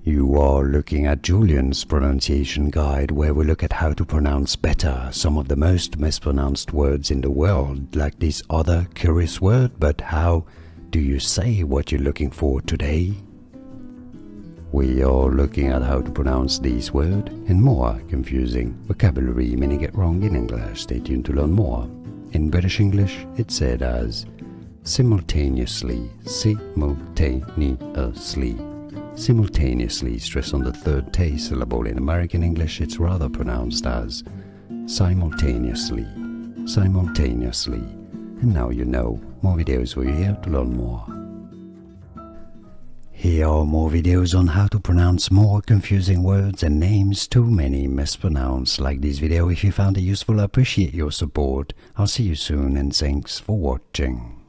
You are looking at Julian's pronunciation guide, where we look at how to pronounce better some of the most mispronounced words in the world, like this other curious word. But how do you say what you're looking for today? We are looking at how to pronounce this word and more confusing vocabulary many get wrong in English. Stay tuned to learn more. In British English, it's said as simultaneously, simultaneously. Simultaneously, stress on the third T syllable. In American English, it's rather pronounced as simultaneously, simultaneously. And now you know. More videos for you here to learn more. Here are more videos on how to pronounce more confusing words and names too many mispronounced. Like this video if you found it useful. I appreciate your support. I'll see you soon and thanks for watching.